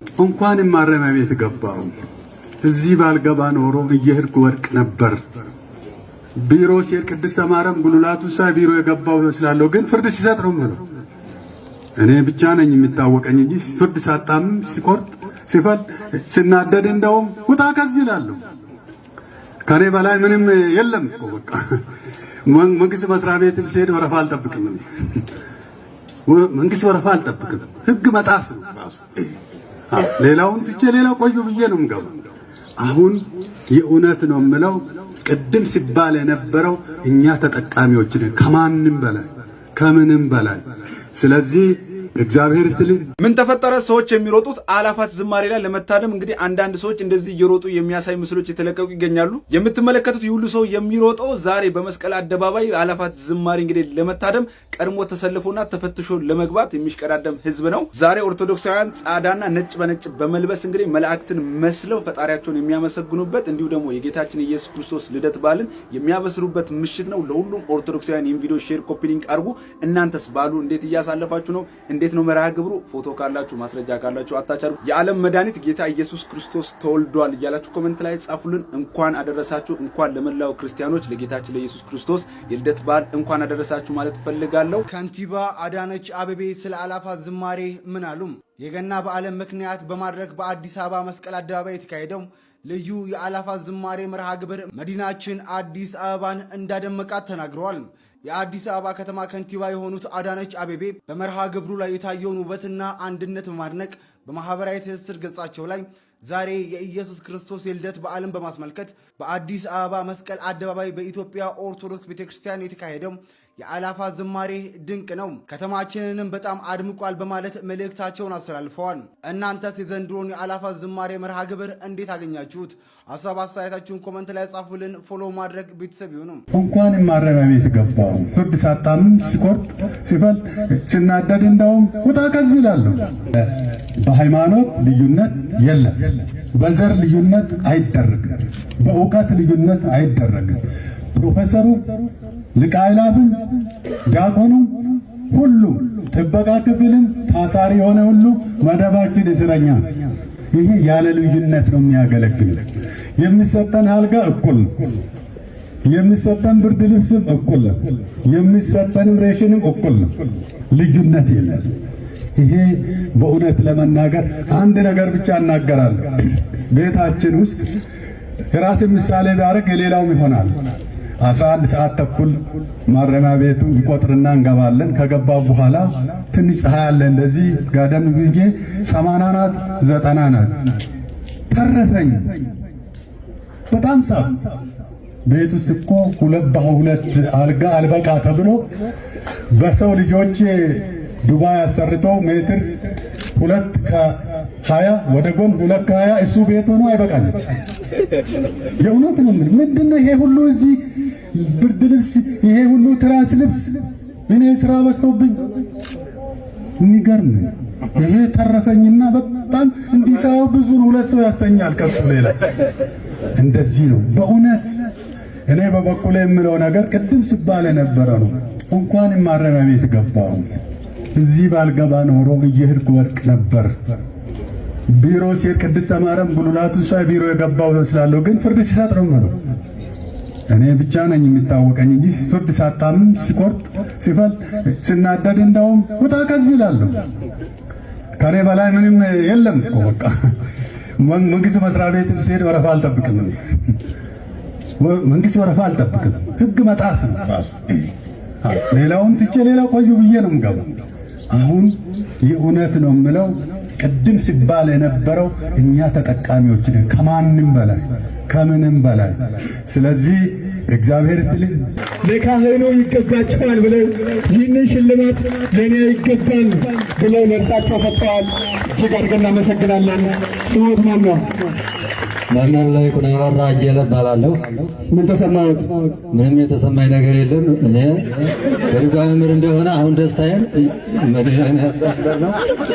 እንኳን ማረሚያ ቤት ገባው እዚህ ባልገባ ኖሮ እየሄድኩ ወርቅ ነበር። ቢሮ ሲሄድ ቅድስተ ማርያም ጉልላቱ ሳይ ቢሮ የገባው መስላለሁ፣ ግን ፍርድ ሲሰጥ ነው ማለት እኔ ብቻ ነኝ የሚታወቀኝ እንጂ ፍርድ ሳጣም ሲቆርጥ ሲፈል ሲናደድ እንደውም ውጣ ከዚህ እላለሁ። ከኔ በላይ ምንም የለም እኮ በቃ መንግስት መስሪያ ቤትም ሲሄድ ወረፋ አልጠብቅም። መንግስት ወረፋ አልጠብቅም። ህግ መጣስ ነው ራሱ። ሌላውን ትቼ ሌላው ቆዩ ብዬ ነው የምገባው። አሁን የእውነት ነው የምለው፣ ቅድም ሲባል የነበረው እኛ ተጠቃሚዎች ነን ከማንም በላይ ከምንም በላይ። ስለዚህ እግዚአብሔር ይስጥልኝ። ምን ተፈጠረ? ሰዎች የሚሮጡት አላፋት ዝማሬ ላይ ለመታደም እንግዲህ አንዳንድ ሰዎች እንደዚህ እየሮጡ የሚያሳይ ምስሎች የተለቀቁ ይገኛሉ። የምትመለከቱት ይሁሉ ሰው የሚሮጠው ዛሬ በመስቀል አደባባይ አላፋት ዝማሬ እንግዲህ ለመታደም ቀድሞ ተሰልፎና ተፈትሾ ለመግባት የሚሽቀዳደም ህዝብ ነው። ዛሬ ኦርቶዶክሳውያን ጻዳና ነጭ በነጭ በመልበስ እንግዲህ መላእክትን መስለው ፈጣሪያቸውን የሚያመሰግኑበት እንዲሁ ደግሞ የጌታችን ኢየሱስ ክርስቶስ ልደት በዓልን የሚያበስሩበት ምሽት ነው። ለሁሉም ኦርቶዶክሳውያን ይህን ቪዲዮ ሼር፣ ኮፒ ሊንክ አድርጉ። እናንተስ ባሉ እንዴት እያሳለፋችሁ ነው? እንዴት ነው መርሃ ግብሩ? ፎቶ ካላችሁ ማስረጃ ካላችሁ አታቻሉ። የዓለም መድኃኒት ጌታ ኢየሱስ ክርስቶስ ተወልዷል እያላችሁ ኮሜንት ላይ ጻፉልን። እንኳን አደረሳችሁ። እንኳን ለመላው ክርስቲያኖች ለጌታችን ለኢየሱስ ክርስቶስ የልደት በዓል እንኳን አደረሳችሁ ማለት ፈልጋለሁ። ከንቲባ አዳነች አቤቤ ስለ አላፋት ዝማሬ ምን አሉም? የገና በዓልን ምክንያት በማድረግ በአዲስ አበባ መስቀል አደባባይ የተካሄደው ልዩ የአላፋት ዝማሬ መርሃ ግብር መዲናችን አዲስ አበባን እንዳደመቃት ተናግረዋል። የአዲስ አበባ ከተማ ከንቲባ የሆኑት አዳነች አቤቤ በመርሃ ግብሩ ላይ የታየውን ውበትና አንድነት በማድነቅ በማህበራዊ ትስስር ገጻቸው ላይ ዛሬ የኢየሱስ ክርስቶስ የልደት በዓልን በማስመልከት በአዲስ አበባ መስቀል አደባባይ በኢትዮጵያ ኦርቶዶክስ ቤተክርስቲያን የተካሄደው የአላፋት ዝማሬ ድንቅ ነው፣ ከተማችንንም በጣም አድምቋል በማለት መልእክታቸውን አስተላልፈዋል። እናንተስ የዘንድሮን የአላፋት ዝማሬ መርሃ ግብር እንዴት አገኛችሁት? ሀሳብ አስተያየታችሁን ኮመንት ላይ ጻፉልን። ፎሎ ማድረግ ቤተሰብ ይሁኑ። እንኳን ማረሚያ ቤት ገባው ፍርድ ሳጣም ሲቆርጥ ሲፈል ሲናደድ እንደውም ውጣ ከዚህ እላለሁ። በሃይማኖት ልዩነት የለም፣ በዘር ልዩነት አይደረግም፣ በእውቀት ልዩነት አይደረግም። ፕሮፌሰሩ ሊቀ አእላፍም ዲያቆኑ ሁሉም ጥበቃ ክፍልም ታሳሪ የሆነ ሁሉ መደባችን እስረኛ። ይሄ ያለ ልዩነት ነው የሚያገለግል። የሚሰጠን አልጋ እኩል ነው፣ የሚሰጠን ብርድ ልብስም እኩል ነው፣ የሚሰጠንም ሬሽንም እኩል ነው። ልዩነት የለም። ይሄ በእውነት ለመናገር አንድ ነገር ብቻ እናገራለሁ። ቤታችን ውስጥ የራስ ምሳሌ ዛረግ የሌላውም ይሆናል። 11 ሰዓት ተኩል ማረሚያ ቤቱ ይቆጥርና እንገባለን። ከገባው በኋላ ትንሽ ፀሐይ አለ። እንደዚህ ጋደም ብዬ 80 ናት 90 ናት ተረፈኝ። በጣም ሳብ ቤት ውስጥ እኮ ሁለት አልጋ አልበቃ ተብሎ በሰው ልጆች ዱባይ አሰርቶ ሜትር 2 ከ20 ወደ ጎን 2 ከ20 እሱ ቤት ሆኖ አይበቃኝም። የእውነት ነው። ምንድነው ይሄ ሁሉ እዚህ ብርድ ልብስ፣ ይሄ ሁሉ ትራስ ልብስ? እኔ ስራ በዝቶብኝ የሚገርም ይሄ ተረፈኝና በጣም እንዲሳው ብዙ ነው። 2 ሰው ያስተኛል ከሱ ሌላ። እንደዚህ ነው በእውነት። እኔ በበኩሌ የምለው ነገር ቅድም ሲባል የነበረ ነው። እንኳን ማረሚያ ቤት ገባው እዚህ ባልገባ ኖሮ እየሄድኩ ወርቅ ነበር። ቢሮ ሲሄድ ቅድስተ ማርያም ጉልላቱ ሳይ ቢሮ የገባው መስላለሁ፣ ግን ፍርድ ሲሰጥ ነው ማለት እኔ ብቻ ነኝ የሚታወቀኝ እንጂ ፍርድ ሳጣም ሲቆርጥ ሲፈል ሲናደድ እንደውም ውጣ ከዚህ እላለሁ። ከኔ በላይ ምንም የለም እኮ በቃ መንግስት መስሪያ ቤትም ሲሄድ ወረፋ አልጠብቅም። መንግስት ወረፋ አልጠብቅም። ህግ መጣስ ነው ራሱ። ሌላውን ትቼ ሌላው ቆዩ ብዬ ነው የምገባው። አሁን የእውነት ነው የምለው፣ ቅድም ሲባል የነበረው እኛ ተጠቃሚዎች ነን ከማንም በላይ ከምንም በላይ። ስለዚህ እግዚአብሔር ይስጥልኝ። ለካህኑ ይገባቸዋል ብለው ይህንን ሽልማት ለእኔ ይገባል ብለው ለእርሳቸው ሰጥተዋል። እጅግ አድርገን እናመሰግናለን። ስሞት ማን ነው? መምህር ላይ ኩናራ አየለ እባላለሁ። ምን ተሰማዎት? ምንም የተሰማኝ ነገር የለም። እኔ በልጓ መምህር እንደሆነ አሁን ደስታዬን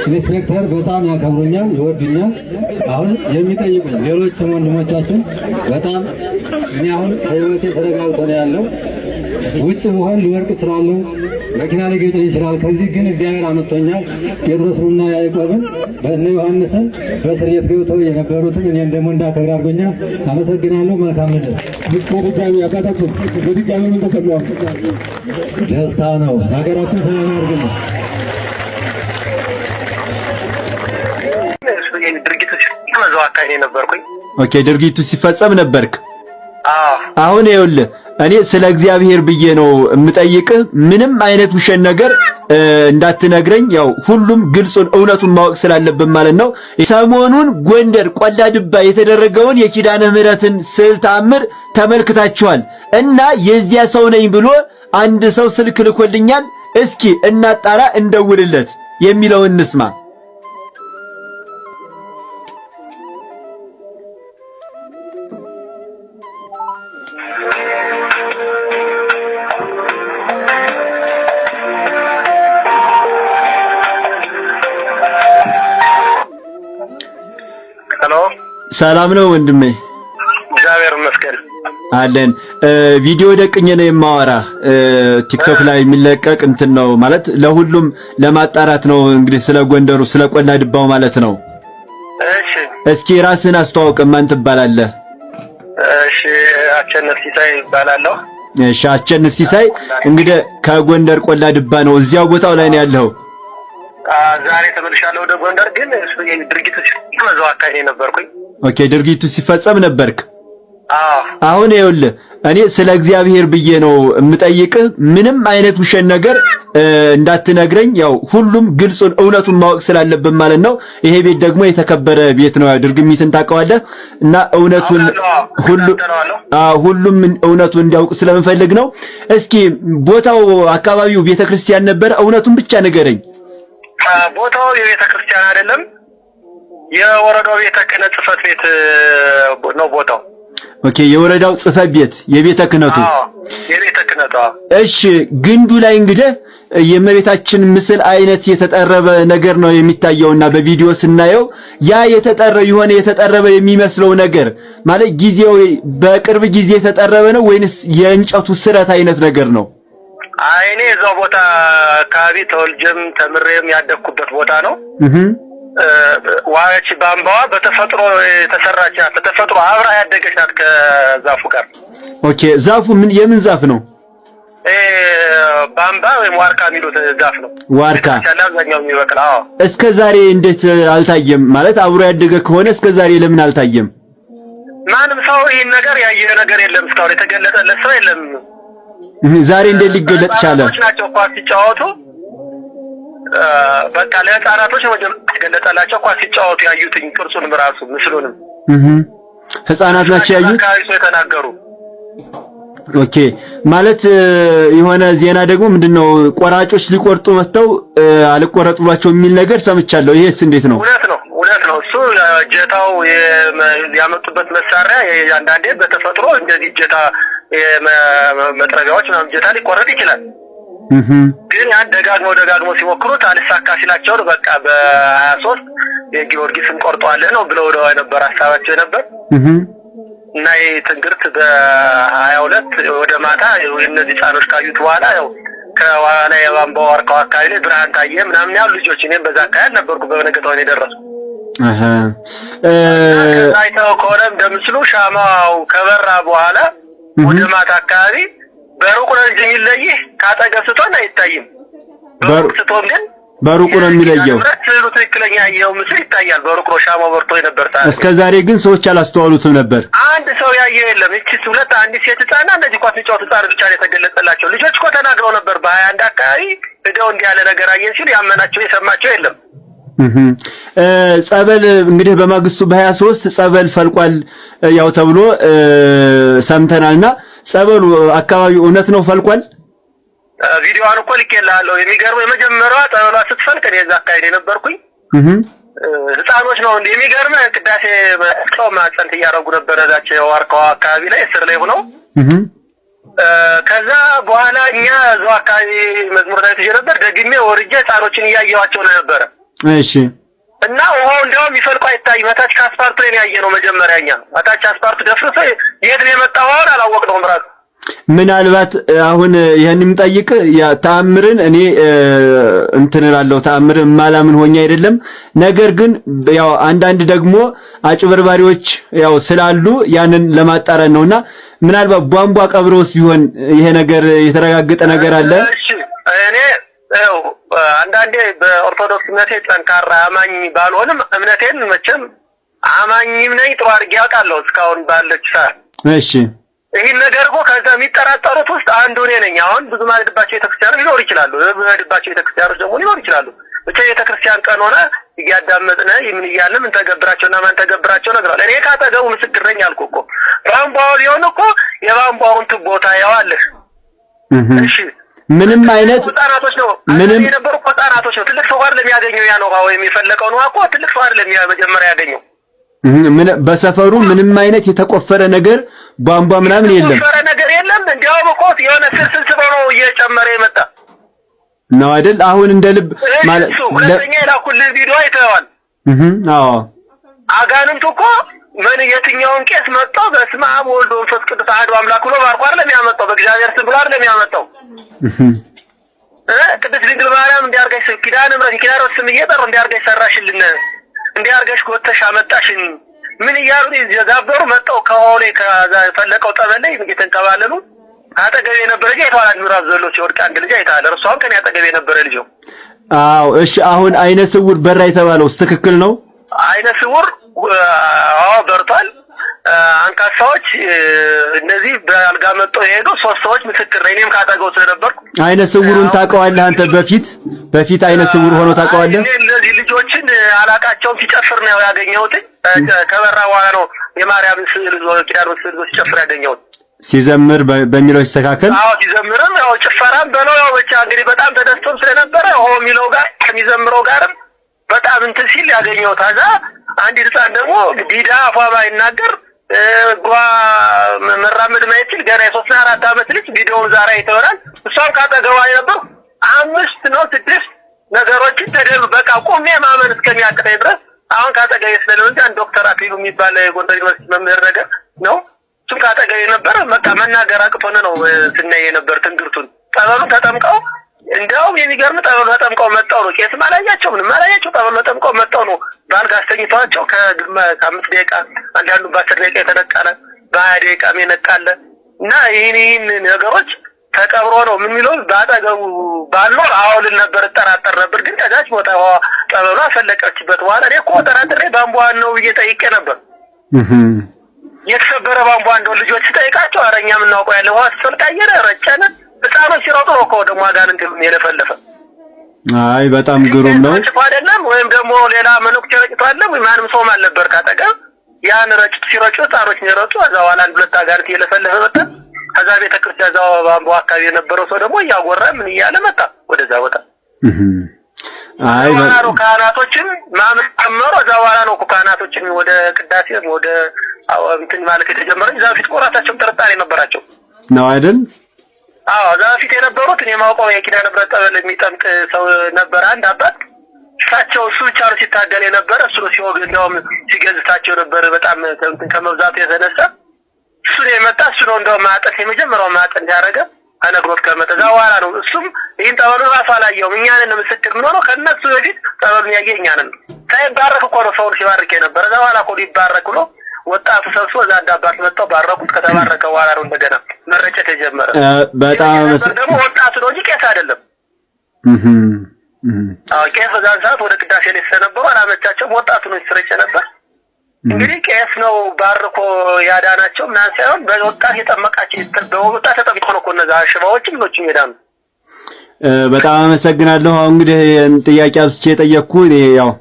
ኢንስፔክተር በጣም ያከብሩኛል፣ ይወዱኛል። አሁን የሚጠይቁኝ ሌሎችም ወንድሞቻችን በጣም እኔ አሁን ህይወቴ ተረጋግቶ ነው ያለው። ውጭ ብሆን ልወርቅ እችላለሁ፣ መኪና ሊገጭ ይችላል። ከዚህ ግን እግዚአብሔር አመጥቶኛል። ጴጥሮስንና ያዕቆብን በእነ ዮሐንስን በእስር ቤት ገብተው የነበሩትን እኔም ደግሞ እንዳከብር አድርጎኛል። አመሰግናለሁ። መልካም ምድር። በድጋሚ አባታችን በድጋሚ ምን ተሰማው? ደስታ ነው። ሀገራችን ሰላም ያድርግልን። ኦኬ፣ ድርጊቱ ሲፈጸም ነበርክ? አሁን ይኸውልህ እኔ ስለ እግዚአብሔር ብዬ ነው የምጠይቅህ። ምንም አይነት ውሸት ነገር እንዳትነግረኝ፣ ያው ሁሉም ግልጹን እውነቱን ማወቅ ስላለብን ማለት ነው። ሰሞኑን ጎንደር ቆላ ድባ የተደረገውን የኪዳነ ምሕረትን ስዕል ተአምር ተመልክታችኋል እና የዚያ ሰው ነኝ ብሎ አንድ ሰው ስልክ ልኮልኛል። እስኪ እናጣራ፣ እንደውልለት የሚለውን እንስማ። ሰላም ነው ወንድሜ? እግዚአብሔር ይመስገን አለን። ቪዲዮ ደቅኜ ነው የማወራ። ቲክቶክ ላይ የሚለቀቅ እንትን ነው ማለት ለሁሉም ለማጣራት ነው እንግዲህ ስለ ጎንደሩ ስለ ቆላ ድባው ማለት ነው። እሺ፣ እስኪ ራስህን አስተዋውቅ። ማን ትባላለህ? እሺ፣ አሸነፍ ሲሳይ እባላለሁ። እሺ፣ አሸነፍ ሲሳይ እንግዲህ ከጎንደር ቆላ ድባ ነው። እዚያው ቦታው ላይ ነው ያለው። ዛሬ ተመልሻለሁ ወደ ጎንደር። ግን ድርጊቱ ሲፈጸም አካባቢ ነበርኩኝ። ኦኬ፣ ድርጊቱ ሲፈጸም ነበርክ? አዎ። አሁን ይኸውልህ እኔ ስለ እግዚአብሔር ብዬ ነው የምጠይቅህ። ምንም አይነት ውሸት ነገር እንዳትነግረኝ፣ ያው ሁሉም ግልጹን እውነቱን ማወቅ ስላለብን ማለት ነው። ይሄ ቤት ደግሞ የተከበረ ቤት ነው። ድርግሚትን ታውቀዋለህ እና እውነቱን ሁሉም እውነቱን እንዲያውቅ ስለምፈልግ ነው። እስኪ ቦታው አካባቢው ቤተክርስቲያን ነበረ? እውነቱን ብቻ ንገረኝ። ቦታው የቤተ ክርስቲያን አይደለም፣ የወረዳው ቤተ ክህነት ጽሕፈት ቤት ነው ቦታው። ኦኬ፣ የወረዳው ጽሕፈት ቤት የቤተ ክህነቱ። የቤተ ክህነቱ። እሺ፣ ግንዱ ላይ እንግዲህ የእመቤታችን ምስል አይነት የተጠረበ ነገር ነው የሚታየውና በቪዲዮ ስናየው ያ የተጠረበ የሚመስለው ነገር ማለት ጊዜው በቅርብ ጊዜ የተጠረበ ነው ወይንስ የእንጨቱ ስረት አይነት ነገር ነው? እኔ እዛው ቦታ አካባቢ ተወልጄም ተምሬም ያደግኩበት ቦታ ነው። ዋች ባምባዋ በተፈጥሮ የተሰራች ናት። በተፈጥሮ አብራ ያደገች ናት ከዛፉ ጋር። ኦኬ፣ ዛፉ የምን ዛፍ ነው? ባምባ ወይም ዋርካ የሚሉት ዛፍ ነው። ዋርካ አብዛኛው የሚበቅል። አዎ። እስከ ዛሬ እንዴት አልታየም? ማለት አብሮ ያደገ ከሆነ እስከ ዛሬ ለምን አልታየም? ማንም ሰው ይህን ነገር ያየ ነገር የለም። እስካሁን የተገለጠለት ሰው የለም። ዛሬ እንዴት ሊገለጥ ቻለ? ናቸው ኳስ ሲጫወቱ በቃ ለህፃናቶች መጀመሪያ ገለጠላቸው። ኳስ ሲጫወቱ ያዩትኝ ቅርጹንም ራሱ ምስሉንም ህፃናት ናቸው ያዩት የተናገሩ። ኦኬ፣ ማለት የሆነ ዜና ደግሞ ምንድነው ቆራጮች ሊቆርጡ መጥተው አልቆረጡ ብሏቸው የሚል ነገር ሰምቻለሁ። ይሄስ እንዴት ነው? እውነት ነው። እሱ ጀታው ያመጡበት መሳሪያ አንዳንዴ በተፈጥሮ እንደዚህ ጀታ መጥረቢያዎች ምናምን ጀታ ሊቆረጥ ይችላል። ግን ያን ደጋግሞ ሲሞክሩት አልሳካ ሲላቸው በቃ በ23 የጊዮርጊስን ቆርጠዋለህ ነው ብለው ነበር ሐሳባቸው ነበር። እና ይሄ ትንግርት በ22 ወደ ማታ እነዚህ ጻኖች ካዩት በኋላ ያው ከኋላ የባምባው ዋርካው አካባቢ ላይ ብርሃን ታየ ምናምን ያሉ ልጆች እኔም በዛ አካባቢ ነበርኩ። በነገታው ነው የደረሱ። አይተው ከሆነ እንደምስሉ ሻማው ከበራ በኋላ ወደ ማታ አካባቢ በሩቅ ነው እንጂ የሚለይህ ካጠገብ ስትሆን አይታይም። በሩቅ ስትሆን ግን በሩቅ ነው የሚለየው። ስዕሉ ትክክለኛ ያየው ምስል ይታያል። በሩቅ ነው ሻማው በርቶ የነበር። እስከ ዛሬ ግን ሰዎች አላስተዋሉትም ነበር። አንድ ሰው ያየው የለም። እቺ ሁለት አንዲት ሴት ህፃንና እነዚህ ኳስ የሚጫወቱ ህፃን ብቻ ነው የተገለጸላቸው። ልጆች እኮ ተናግረው ነበር። በ21 አካባቢ ሄደው እንዲህ ያለ ነገር አየን ሲሉ ያመናቸው የሰማቸው የለም። ጸበል እንግዲህ በማግስቱ በ23 ጸበል ፈልቋል ያው ተብሎ ሰምተናልና ጸበሉ አካባቢው እውነት ነው ፈልቋል? ቪዲዮዋን እኮ ልኬልሃለሁ። የሚገርመው የመጀመሪያዋ ጸበሏ ስትፈልቅ እኔ እዛ አካባቢ ነበርኩኝ። ህፃኖች ነው እንዴ? የሚገርመው ቅዳሴ መስቀው ማጸንት እያደረጉ ነበር እዛቸው ዋርካው አካባቢ ላይ እስር ላይ ሆነው። ከዛ በኋላ እኛ እዛው አካባቢ መዝሙር ላይ ተጀረበር ደግሜ ወርጄ ህፃኖችን እያየዋቸው ነበር። እሺ። እና ውሃው እንደውም ይፈልቁ አይታይ መታች ከአስፓልቱ ላይ ያየ ነው መጀመሪያኛ። መታች አስፓልቱ ደፍርሶ የት ነው የመጣው አላወቅነውም ራሱ። ምናልባት አሁን ይሄን የምጠይቅ ተአምርን እኔ እንትን እላለሁ ተአምር ማላምን ሆኛ አይደለም። ነገር ግን ያው አንዳንድ ደግሞ አጭበርባሪዎች ያው ስላሉ ያንን ለማጣራት ነውና ምናልባት ቧንቧ ቀብሮስ ቢሆን ይሄ ነገር የተረጋገጠ ነገር አለ? እሺ እኔ አንዳንዴ በኦርቶዶክስ እምነቴ ጠንካራ አማኝ ባልሆንም እምነቴን መቼም አማኝም ነኝ ጥሩ አድርጌ አውቃለሁ እስካሁን ባለች ሰዓት። እሺ ይሄን ነገር እኮ ከዛ የሚጠራጠሩት ውስጥ አንዱ እኔ ነኝ። አሁን ብዙ ማለትባቸው ቤተክርስቲያኖች ሊኖር ይችላሉ፣ በህድባቸው ቤተክርስቲያኖች ደግሞ ሊኖር ይችላሉ። ብቻ ቤተክርስቲያን ቀን ሆነ እያዳመጥነ ምን እያልን ምን ተገብራቸውና ማን ተገብራቸው ነግራል። እኔ ካጠገቡ ምስክር ነኝ አልኩ እኮ። ቧንቧው ሊሆን እኮ የቧንቧውን ትቦ ታየዋለህ። እሺ ምንም አይነት ህጻናቶች ነው ምንም የነበሩ ህጻናቶች ነው። ትልቅ ሰው አይደለም የሚያገኘው ያ ነው ወይ የሚፈልቀው ነው እኮ ትልቅ ሰው አይደለም መጀመሪያ ያገኘው። ምን በሰፈሩ ምንም አይነት የተቆፈረ ነገር ቧንቧ ምናምን የለም። የተቆፈረ ነገር የለም። እንዲያውም እኮ የሆነ ስልስል ነው እየጨመረ የመጣ ነው አይደል? አሁን እንደ ልብ ማለት ለኛ የላኩልህ ቪዲዮ አይተዋል። አዎ አጋንንቱ እኮ ምን የትኛውን ቄስ መጣው በስመ አብ ወልድ ወመንፈስ ቅዱስ አሐዱ አምላክ ብሎ ባርኮ አይደለም ያመጣው፣ በእግዚአብሔር ስም ብሎ አይደለም ያመጣው። ቅድስት ድንግል ማርያም እንዲያርገሽ ኪዳነ ምሕረት ስም እየጠሩ እንዲያርገሽ ሰራሽልን፣ እንዲያርገሽ ጎተሽ አመጣሽን ምን እያሉ ይዘጋበሩ መጣው። ከሆነ ከፈለቀው ጠበል ላይ እየተንከባለሉ አጠገቤ የነበረ ልጅ አይተዋል። ምዕራፍ ዘሎ ሲወድቅ አንድ ልጅ አይተዋል። እርሷም ከኔ አጠገቤ የነበረ ልጅ ነው። አዎ እሺ። አሁን አይነ ስውር በራ የተባለው ትክክል ነው? አይነ ስውር አዎ በርቷል። አንካሳዎች እነዚህ በአልጋ መጥተው የሄዱ ሶስት ሰዎች ምስክር ነኝ። እኔም ካጠገው ስለነበርኩ። አይነ ስውሩን ታውቀዋለህ አንተ? በፊት አይነ ስውር ሆኖ ታውቀዋለህ? እነዚህ ልጆችን አላቃቸውም። ሲጨፍር ነው ያገኘሁት። ከበራ በኋላ ነው የማርያምን ስዕል ኪዳኖስ ስዕል ሲጨፍር ያገኘሁት። ሲዘምር በሚለው ይስተካከል። አዎ ሲዘምርም ያው ጭፈራም በለው ያው ብቻ እንግዲህ በጣም ተደስቶም ስለነበረ ሆ የሚለው ጋር ከሚዘምረው ጋርም በጣም እንትን ሲል ያገኘሁት። ታዛ አንድ ህፃን ደግሞ ዲዳ አፏ ባይናገር መራመድ ማይችል ገና የ3-4 ዓመት ልጅ ቪዲዮውን ዛሬ አይተውራል። እሷም ካጠገቧ ነበር። 5 ነው 6 ነገሮችን ተደብ በቃ ቆሜ ማመን እስከሚያቅተኝ ድረስ አሁን ካጠገቤ ስለሆነ እንጂ አንድ ዶክተር አክሊሉ የሚባል የጎንደር ዩኒቨርሲቲ መምህር ነገር ነው። እሱም ካጠገቤ ነበር። በቃ መናገር አቅቶን ነው ስናይ ነበር ትንግርቱን። ጠበሉን ተጠምቀው እንደውም የሚገርም ጠበሉ ተጠምቀው መጣው ነው። ቄስም አላያቸው ምንም አላያቸው። ጠበሉ ተጠምቀው መጣው ነው። ባልጋ አስተኝቷቸው ከ5 ደቂቃ አንዳንዱ በ10 ደቂቃ የተነቃለ በ20 ደቂቃ የነቃለ እና ይህን ነገሮች ተቀብሮ ነው ምን የሚለው ባጠገቡ ባለው አውልን ነበር ተጠራጠር ነበር። ግን ከዛች ቦታ ጠበሉ አፈለቀችበት በኋላ እኔ እኮ ተጠራጥሬ ቧንቧን ነው እየጠየቀ ነበር። የተሰበረ ቧንቧ እንደው ልጆች ጠይቃቸው አረኛ ምን ነው ያለው ውሃ ተፈልቃየረ ረጨነ ህፃኖች ሲሮጡ ነው እኮ ደግሞ አጋንንት የለፈለፈ። አይ በጣም ግሩም ነው አይደለም? ወይም ደግሞ ሌላ መነኩሴ ረጭቷል ወይ ማንም ሰውም አልነበር ካጠገብ ያን ረጭት ሲረጩ ህፃኖች ነው። ከዛ በኋላ አንድ ሁለት አጋንንት የለፈለፈ መጣ። ከዛ ቤተክርስቲያን እዛው ባምቦ አካባቢ የነበረው ሰው ደግሞ እያጎራ ምን እያለ መጣ ወደዛ ቦታ። አይ ባሮ ካህናቶችን ማመን ተመሩ። እዛ በኋላ ነው ካህናቶችን ወደ ቅዳሴ ወደ እንትን ማለት የተጀመረ። እዛ ፊት ቆራታቸው ጥርጣሬ ነበራቸው ነው አይደል? አዎ እዛ ፊት የነበሩት እኔ ማውቀው የኪዳነ ምሕረት ጠበል የሚጠምቅ ሰው ነበር አንድ አባት። እሳቸው እሱ ብቻ ነው ሲታገል የነበረ። እሱ ነው ሲወግ እንደውም ሲገዝታቸው ነበር በጣም ከመብዛቱ የተነሳ እሱ ነው የመጣ። እሱ ነው እንደውም ማጠፍ የመጀመሪያው ማጠፍ ያደረገ አነግሮት ከመጣ እዛ በኋላ ነው። እሱም ይህን ጠበሉን ራሱ አላየውም። እኛንን ምስክር ምን ሆኖ ከነሱ በፊት ጠበሉን ያየ እኛንን ሳይባረክ እኮ ነው ሰውን ሲባርክ የነበረ። እዛ በኋላ እኮ ሊባረክ ብሎ ወጣቱ ሰብስቦ እዛ እንዳባት መጣው ባረኩት። ከተባረከ በኋላ ነው እንደገና መረጨት የጀመረ። በጣም ደግሞ ወጣቱ ነው እንጂ ቄስ አይደለም። አዎ ቄስ በዛን ሰዓት ወደ ቅዳሴ ላይ ስለነበሩ አላመቻቸውም። ወጣቱ ነው ሲረጨ ነበር። እንግዲህ ቄስ ነው ባርኮ ያዳናቸው ምናምን ሳይሆን በወጣት የጠመቃቸው በወጣት ተጠምቆ ነው እኮ እነዛ ሽባዎችም ነው ይሄዳሉ። በጣም አመሰግናለሁ። አሁን እንግዲህ ጥያቄ አብስቼ የጠየቅኩ እኔ ያው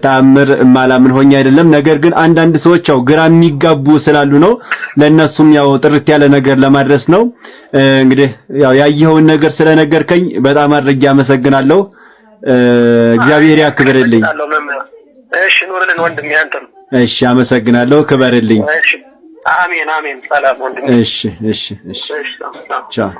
ተአምር ማላምን ሆኜ አይደለም። ነገር ግን አንዳንድ ሰዎች ያው ግራ የሚጋቡ ስላሉ ነው። ለነሱም ያው ጥርት ያለ ነገር ለማድረስ ነው። እንግዲህ ያው ያየኸውን ነገር ስለነገርከኝ በጣም አድርጌ አመሰግናለሁ። እግዚአብሔር ያክብርልኝ። እሺ ኑርልን ወንድሜ አንተም። እሺ አመሰግናለሁ። ክበርልኝ። እሺ አሜን አሜን። ሰላም ወንድሜ። እሺ ቻው።